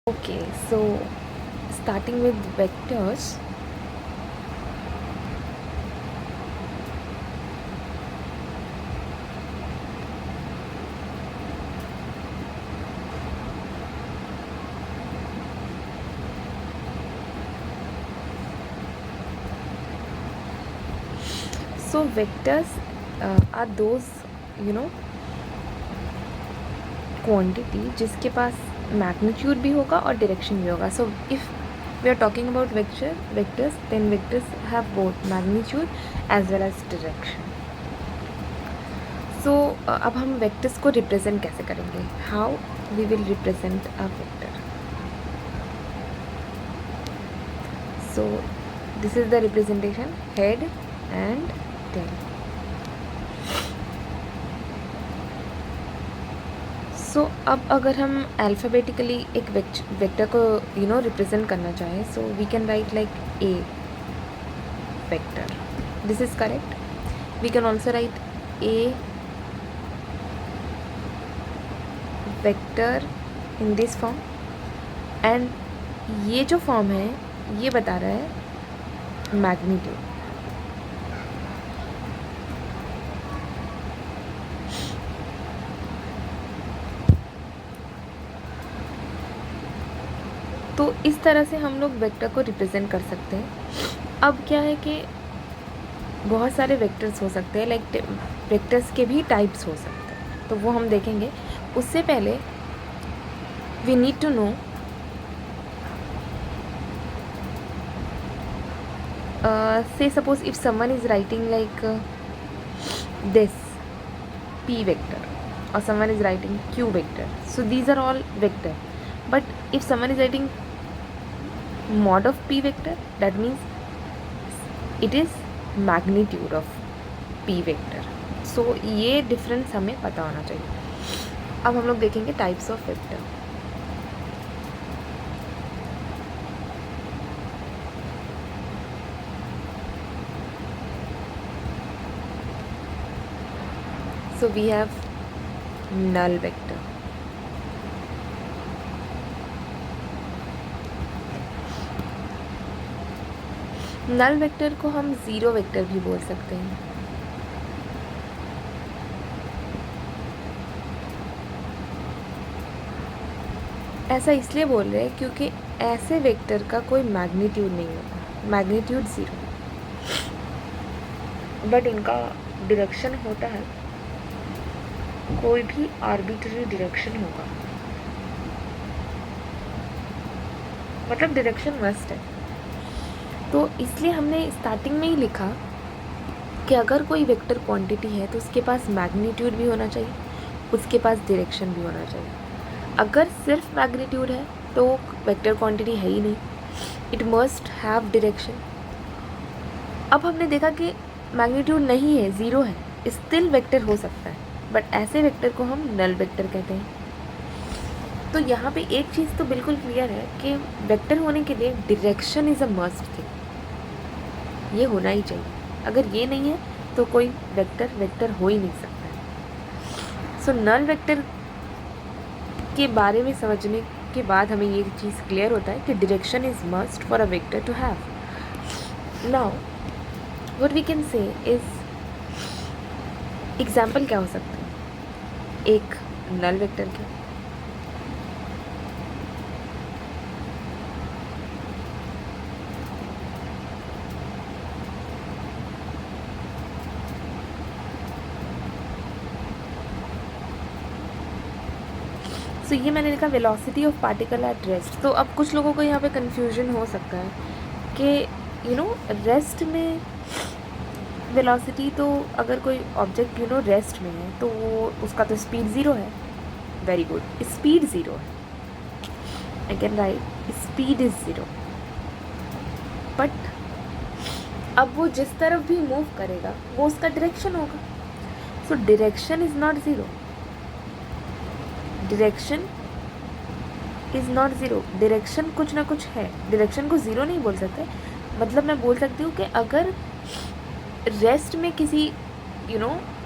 Okay, so starting with vectors. So vectors are those, you know, quantity जिसके पास magnitude भी होगा और direction भी होगा. So if we are talking about vectors, then vectors have both magnitude as well as direction. So अब हम vectors को represent कैसे करेंगे? How we will represent a vector? So this is the representation, head and tail. सो अब अगर हम alphabetically एक vector को रिप्रेजेंट करना चाहें, so we can write like a vector. This is correct. We can also write a vector in this form. And ये जो form है ये बता रहा है मैग्नीट्यूड. तो इस तरह से हम लोग वेक्टर को रिप्रेजेंट कर सकते हैं. अब क्या है कि बहुत सारे वेक्टर्स हो सकते हैं, लाइक वेक्टर्स के भी टाइप्स हो सकते हैं, तो वो हम देखेंगे. उससे पहले we need to know say suppose if someone is writing like this p vector, or someone is writing q vector, so these are all vector. But if someone is writing mod of p vector, that means it is magnitude of p vector. so ये difference हमें पता होना चाहिए. अब हम लोग देखेंगे types of vector. So we have null vector. Null vector को हम ज़ीरो वेक्टर भी बोल सकते हैं. ऐसा इसलिए बोल रहे हैं क्योंकि ऐसे वेक्टर का कोई मैग्नीट्यूड नहीं होता, मैग्नीट्यूड ज़ीरो, बट उनका डायरेक्शन होता है कोई भी आर्बिट्ररी डायरेक्शन होगा, मतलब डायरेक्शन मस्ट है. तो इसलिए हमने स्टार्टिंग में ही लिखा कि अगर कोई वेक्टर क्वांटिटी है तो उसके पास मैग्नीट्यूड भी होना चाहिए, उसके पास डायरेक्शन भी होना चाहिए. अगर सिर्फ मैग्नीट्यूड है तो वेक्टर क्वांटिटी है ही नहीं, इट मस्ट हैव डायरेक्शन. अब हमने देखा कि मैग्नीट्यूड नहीं है, ज़ीरो है, स्टिल वेक्टर हो सकता है, बट ऐसे वेक्टर को हम नल वेक्टर कहते हैं. तो यहाँ पे एक चीज़ तो बिल्कुल क्लियर है कि वेक्टर होने के लिए direction is a must thing, ये होना ही चाहिए. अगर ये नहीं है तो कोई वेक्टर हो ही नहीं सकता है. सो नल वेक्टर के बारे में समझने के बाद हमें ये चीज़ क्लियर होता है कि direction is must for a vector to have. Now what we can say is, example क्या हो सकता है एक नल वेक्टर के. तो ये मैंने लिखा velocity of particle at rest. तो अब कुछ लोगों को यहाँ पे कन्फ्यूजन हो सकता है कि रेस्ट में वेलोसिटी, तो अगर कोई ऑब्जेक्ट रेस्ट में है तो वो उसका तो स्पीड ज़ीरो है. वेरी गुड, स्पीड ज़ीरो है. I can write speed is zero, but अब वो जिस तरफ भी मूव करेगा वो उसका डायरेक्शन होगा. सो direction is not zero, direction is not zero. Direction कुछ ना कुछ है, डायरेक्शन को ज़ीरो नहीं बोल सकते. मतलब मैं बोल सकती हूँ कि अगर रेस्ट में किसी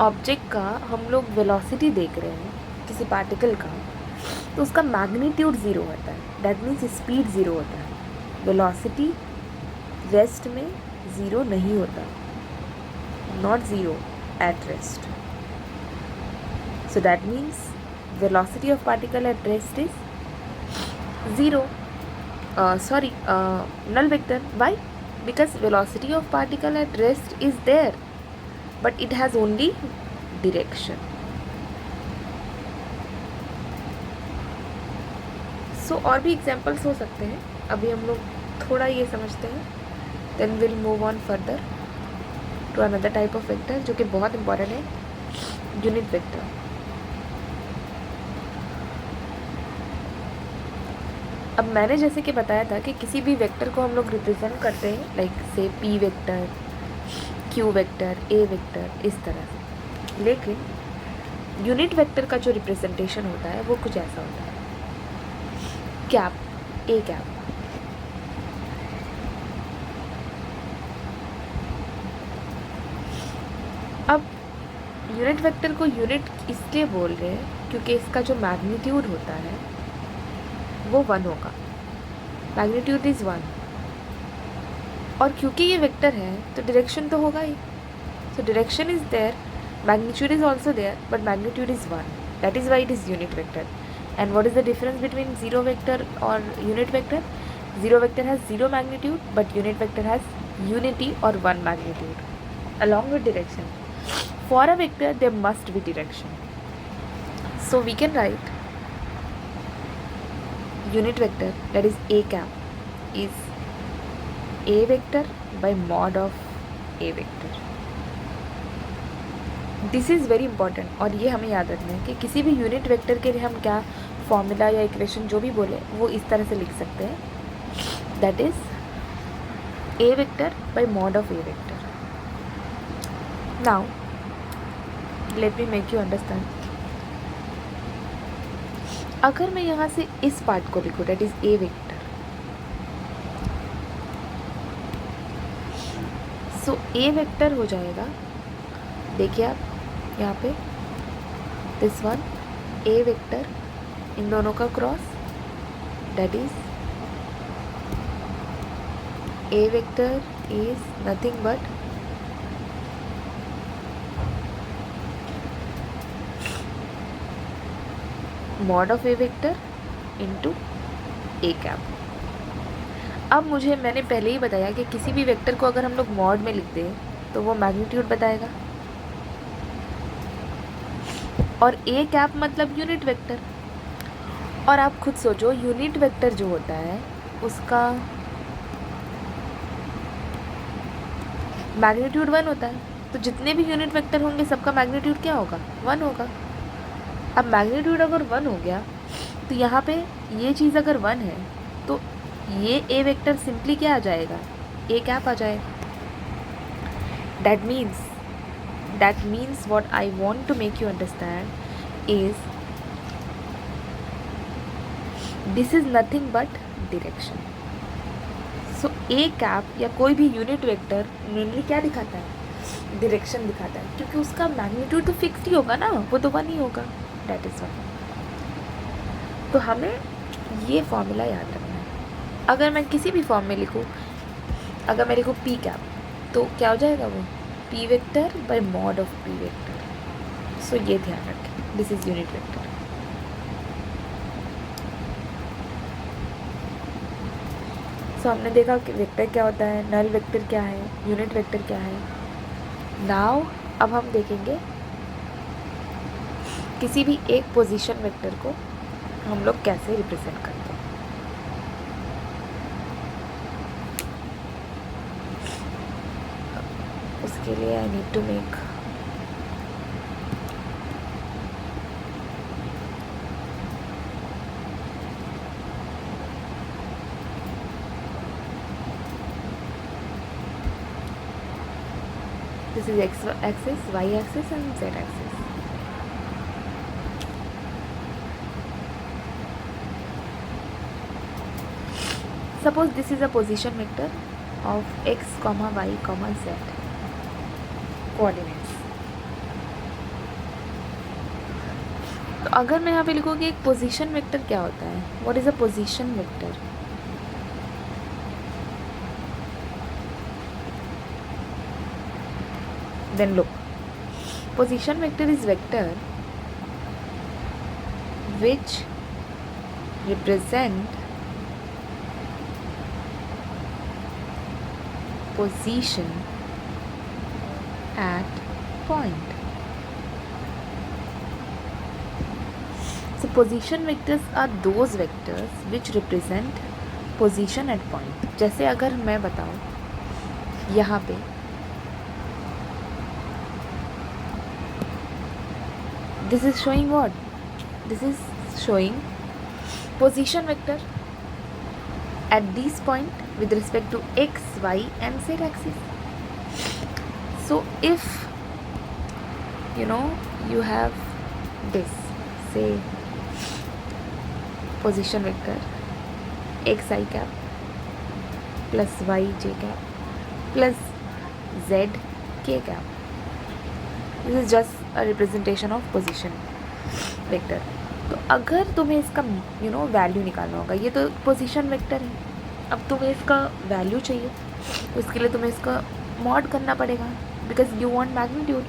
ऑब्जेक्ट का हम लोग वेलोसिटी देख रहे हैं, किसी पार्टिकल का, तो उसका मैग्नीट्यूड ज़ीरो होता है, दैट मीन्स स्पीड ज़ीरो होता है। वेलोसिटी रेस्ट में ज़ीरो नहीं होता, not zero at rest. So that means velocity of particle at rest is zero. Null vector. Why? Because velocity of particle at rest is there, but it has only direction. So और भी examples हो सकते हैं, अभी हम लोग थोड़ा ये समझते हैं, then we'll move on further to another type of vector जो कि बहुत important है, unit vector. अब मैंने जैसे कि बताया था कि किसी भी वेक्टर को हम लोग रिप्रेजेंट करते हैं लाइक से पी वेक्टर, क्यू वेक्टर, ए वेक्टर, इस तरह से। लेकिन यूनिट वेक्टर का जो रिप्रेजेंटेशन होता है वो कुछ ऐसा होता है, कैप, ए कैप। अब यूनिट वेक्टर को यूनिट इसलिए बोल रहे हैं क्योंकि इसका जो मैग्नीट्यूड होता है वो 1 होगा, मैग्नीट्यूड इज़ 1। और क्योंकि ये वेक्टर है तो डायरेक्शन तो होगा ही, so direction is there, magnitude is also there, but magnitude is 1, that is why it is unit vector. And what is the difference between zero vector और unit vector? Zero vector has zero magnitude, but unit vector has unity और 1 magnitude along with direction. For a vector there must be direction, so we can write unit vector, that is a cap, is a vector by mod of a vector. This is very important और ये हमें याद रखना है कि किसी भी unit vector के लिए हम क्या फॉर्मूला या इक्वेशन जो भी बोले वो इस तरह से लिख सकते हैं, that is a vector by mod of a vector. Now let me make you understand. अगर मैं यहाँ से इस पार्ट को लिखूँ, that is a vector, so A vector हो जाएगा, देखिए आप यहाँ पे दिस वन ए वेक्टर, इन दोनों का cross, that is a vector is nothing but mod of A vector into A cap. अब मैंने पहले ही बताया कि किसी भी वेक्टर को अगर हम लोग मॉड में लिख दें तो वो मैग्नीट्यूड बताएगा, और ए कैप मतलब यूनिट वेक्टर। और आप खुद सोचो, यूनिट वेक्टर जो होता है उसका मैग्नीट्यूड 1 होता है, तो जितने भी यूनिट वेक्टर होंगे सबका मैग्नीट्यूड क्या होगा? 1 होगा। अब मैग्नीट्यूड अगर 1 हो गया तो यहाँ पे ये चीज़ अगर 1 है तो ये ए वेक्टर सिंपली क्या आ जाएगा? ए कैप आ जाएगा। That means what I want to make you understand is this is nothing but direction. So A cap या कोई भी यूनिट वेक्टर मेनली क्या दिखाता है? डायरेक्शन दिखाता है, क्योंकि उसका मैग्नीट्यूड तो फिक्स्ड ही होगा ना, वो तो 1 ही होगा, दैट इज़ 1। तो हमें ये फॉर्मूला याद रखना है। अगर मैं किसी भी फॉर्म में लिखूँ, अगर मैं लिखूँ पी कैप, तो क्या हो जाएगा? वो P vector by mod of P vector. So ये ध्यान रखें, this is unit vector. So हमने देखा कि वेक्टर क्या होता है, नल वेक्टर क्या है, यूनिट वेक्टर क्या है। नाउ अब हम देखेंगे किसी भी एक पोजीशन वेक्टर को हम लोग कैसे रिप्रेजेंट करते हैं। उसके लिए I need to make this is x axis, y axis and z axis. Suppose this is a position vector of x, y, z coordinates. तो अगर मैं यहाँ पे लिखूँ कि एक पोजीशन वेक्टर क्या होता है, what is a position vector, then look, position vector is vector which represent position at point. So position vectors are those vectors which represent position at point. जैसे अगर मैं बताऊँ यहाँ पे this is showing what? This is showing position vector at this point with respect to x, y and z axis. So if you have this, say position vector xi cap plus yj cap plus zk cap, this is just a representation of position vector. तो अगर तुम्हें इसका value निकालना होगा, ये तो position vector है, अब तुम्हें इसका वैल्यू चाहिए, तो इसके लिए तुम्हें इसका मॉड करना पड़ेगा because you want magnitude.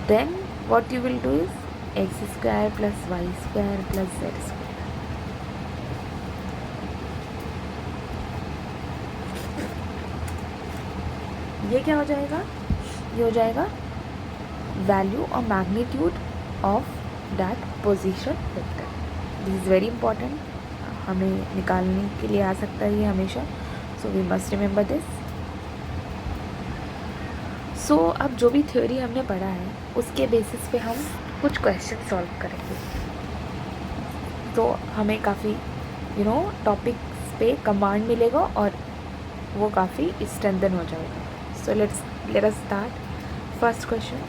Then what you will do is x square plus Y square plus Z square. ये क्या हो जाएगा? ये हो जाएगा वैल्यू और magnitude of that position vector. This is very important, हमें निकालने के लिए आ सकता है ये हमेशा, so we must remember this. So अब जो भी थ्योरी हमने पढ़ा है उसके बेसिस पे हम कुछ क्वेश्चन सॉल्व करेंगे, तो हमें काफ़ी टॉपिक्स पे कमांड मिलेगा और वो काफ़ी स्ट्रेंथन हो जाएगा. So let us start. First question,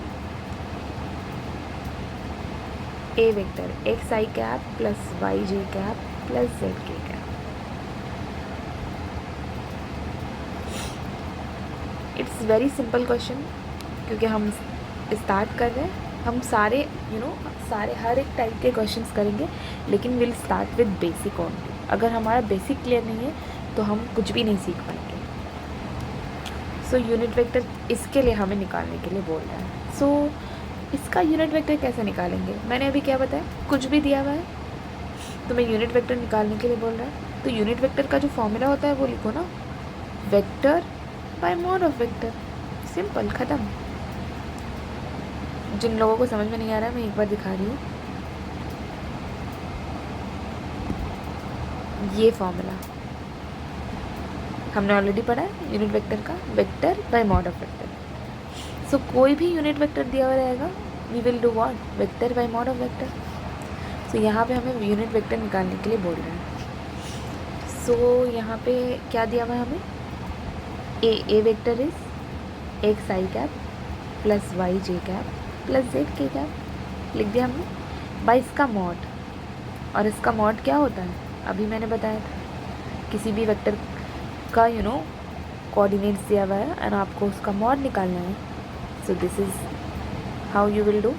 a vector x i cap plus y j cap plus z k cap. It's very simple question क्योंकि हम स्टार्ट कर रहे हैं. हम सारे सारे हर एक टाइप के क्वेश्चंस करेंगे, लेकिन will start with basic only. अगर हमारा बेसिक क्लियर नहीं है तो हम कुछ भी नहीं सीख पाएंगे. सो यूनिट वेक्टर इसके लिए हमें निकालने के लिए बोल रहा है. सो इसका यूनिट वेक्टर कैसे निकालेंगे? मैंने अभी क्या बताया, कुछ भी दिया हुआ है तो मैं यूनिट वेक्टर निकालने के लिए बोल रहा है. तो यूनिट वेक्टर का जो फॉर्मूला होता है वो लिखो ना, vector by mod of vector. Simple, ख़त्म. जिन लोगों को समझ में नहीं आ रहा है मैं एक बार दिखा रही हूँ. ये फॉर्मूला हमने ऑलरेडी पढ़ा है यूनिट वेक्टर का, vector by mod of vector. So कोई भी यूनिट वेक्टर दिया हुआ रहेगा, we will do what, vector by mod of vector. So यहाँ पे हमें यूनिट वेक्टर निकालने के लिए बोल रहे हैं. सो यहाँ पे क्या दिया हुआ है हमें, a vector is x i cap plus y j cap plus z k cap. लिख दिया हमने बाय इसका मॉड. और इसका मॉड क्या होता है अभी मैंने बताया था, किसी भी वेक्टर का कोऑर्डिनेट्स दिया हुआ है एंड आपको उसका मॉड निकालना है. So this is how you will do.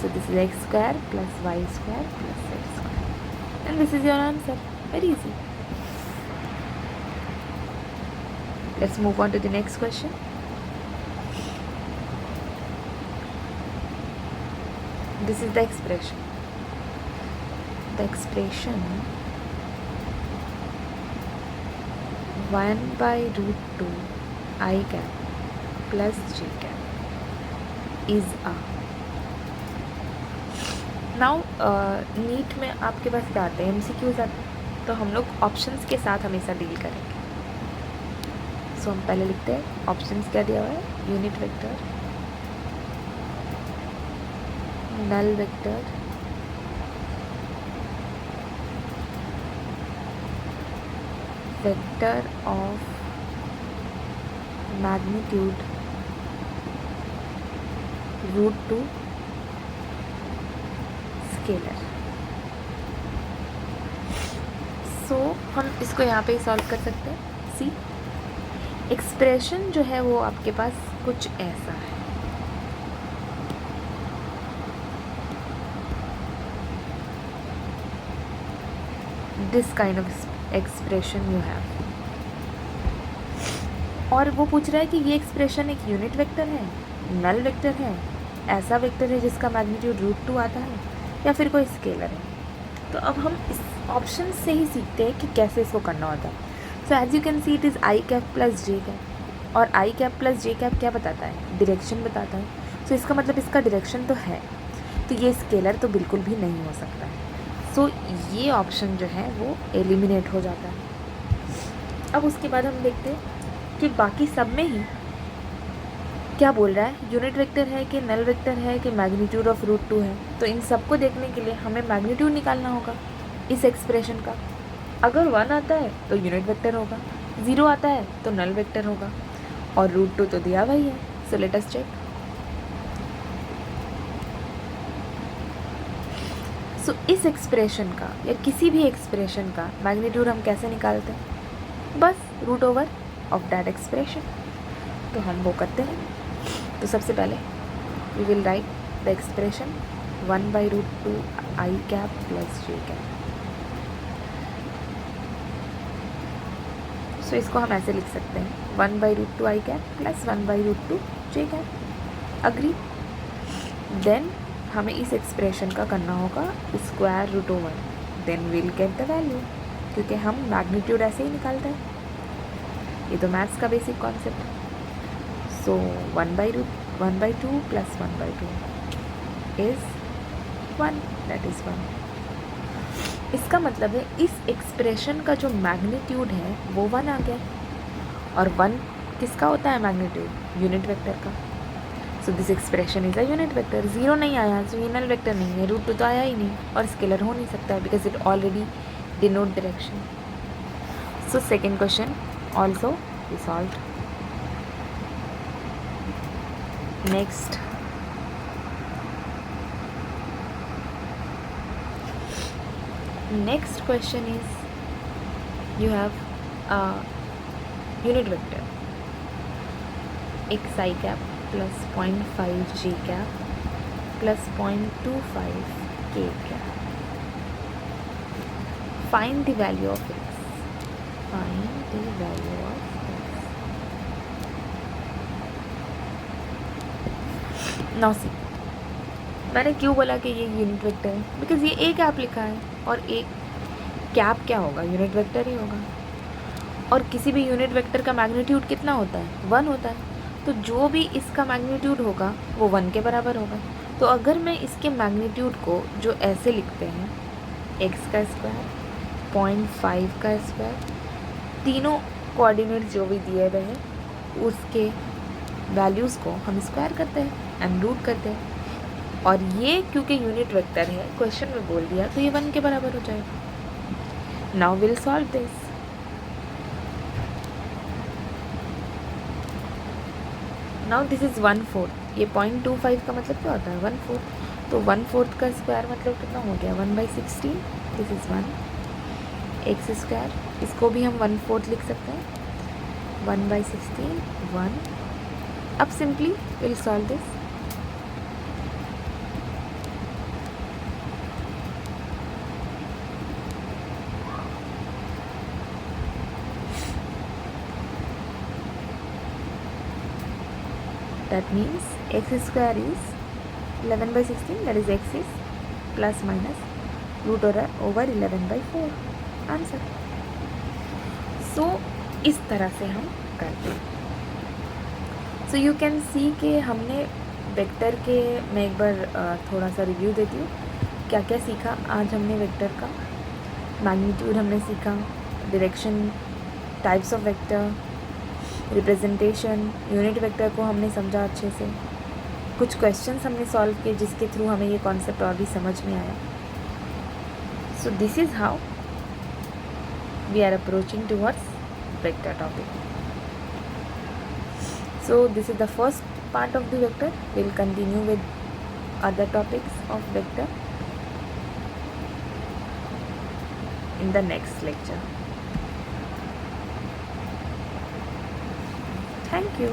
So this is x square plus Y square plus Z square and this is your answer. Very easy. Let's move on to the next question. This is the expression. The expression 1 by root 2 I cap plus j cap is a. Now NEET में आपके पास क्या आते हैं, MCQs आते हैं, तो हम लोग ऑप्शंस के साथ हमेशा डील करेंगे. सो हम पहले लिखते हैं ऑप्शंस क्या दिया हुआ है, unit vector, null vector, vector of magnitude √2 scalar. So हम इसको यहाँ पे सॉल्व कर सकते हैं. सी एक्सप्रेशन जो है वो आपके पास कुछ ऐसा है. This kind of expression you have. और वो पूछ रहा है कि ये एक्सप्रेशन एक यूनिट वेक्टर है, नल वेक्टर है, ऐसा वेक्टर है जिसका मैग्नीट्यूड √2 आता है, या फिर कोई स्केलर है। तो अब हम इस ऑप्शन से ही सीखते हैं कि कैसे इसको करना होता है। So as you can see it is I cap plus J cap, और I cap plus J cap क्या बताता है? डायरेक्शन बताता है। सो इसका मतलब इसका डायरेक्शन तो है, तो ये स्केलर तो बिल्कुल भी नहीं हो सकता है। सो ये ऑप्शन जो है वो एलिमिनेट हो जाता है। अब उसके बाद हम देखते हैं कि बाकी सब में ही क्या बोल रहा है, यूनिट वेक्टर है कि नल वेक्टर है कि मैग्नीट्यूड ऑफ √2 है। तो इन सबको देखने के लिए हमें मैग्नीट्यूड निकालना होगा इस एक्सप्रेशन का। अगर 1 आता है तो यूनिट वेक्टर होगा, 0 आता है तो नल वेक्टर होगा, और √2 तो दिया हुआ ही है। सो लेट अस चेक। सो इस एक्सप्रेशन का या किसी भी एक्सप्रेशन का मैग्नीट्यूड हम कैसे निकालते हैं? बस √ओवर ऑफ दैट एक्सप्रेशन। तो हम वो करते हैं। तो सबसे पहले we will write the expression 1/√2 i cap plus J cap. So इसको हम ऐसे लिख सकते हैं 1/√2 i cap plus 1/√2 j cap. Agree. Then हमें इस एक्सप्रेशन का करना होगा square root over, then will get the value, क्योंकि हम मैग्नीट्यूड ऐसे ही निकालते हैं। ये तो मैथ्स का बेसिक कॉन्सेप्ट है। सो 1/2 प्लस 1/2 इज़ 1, दैट इज़ 1। इसका मतलब है इस एक्सप्रेशन का जो मैग्नीट्यूड है वो 1 आ गया, और 1 किसका होता है मैग्नीट्यूड? यूनिट वेक्टर का। So this expression is a unit vector. 0 नहीं आया तो यूनिट वेक्टर नहीं है, √2 तो आया ही नहीं, और स्केलर हो नहीं सकता है because it already denote direction. So second question also we solved. Next question is you have a unit vector x I cap plus 0.5 j cap plus 0.25 k cap. Find the value of x. Find the value of x. Now see, मैंने क्यों बोला कि ये unit vector है? Because ये A cap लिखा है, और एक कैप क्या होगा? यूनिट वेक्टर ही होगा। और किसी भी यूनिट वेक्टर का मैग्नीट्यूड कितना होता है? 1 होता है। तो जो भी इसका मैग्नीट्यूड होगा वो 1 के बराबर होगा। तो अगर मैं इसके मैग्नीट्यूड को जो ऐसे लिखते हैं x का स्क्वायर 0.5 का स्क्वायर, तीनों कोऑर्डिनेट जो भी दिए हुए हैं उसके वैल्यूज़ को हम स्क्वायर करते हैं एंड रूट करते हैं, और ये क्योंकि यूनिट वेक्टर है क्वेश्चन में बोल दिया तो ये 1 के बराबर हो जाएगा। Now will solve this. Now this is 1/4। ये 0.25 का मतलब क्या होता है? 1/4। तो 1/4 का स्क्वायर मतलब कितना हो गया? 1/16। दिस इज़ 1 एक्स स्क्वायर, इसको भी हम 1/4 लिख सकते हैं। 1/16 1। अब simply will solve this. That means x square is 11/16, that is x is plus minus √over 11/4 answer. So इस तरह से हम करते हैं। सो यू कैन सी कि हमने वेक्टर के, मैं एक बार थोड़ा सा रिव्यू देती हूँ क्या क्या सीखा आज हमने वेक्टर का। मैग्नीट्यूड हमने सीखा, direction, types of vector, representation, unit vector को हमने समझा अच्छे से, कुछ क्वेश्चंस हमने सॉल्व किए जिसके थ्रू हमें ये कॉन्सेप्ट और भी समझ में आया। So this is how we are approaching towards vector topic. So this is the first part of the vector. Will continue with other topics of vector in the next lecture. Thank you.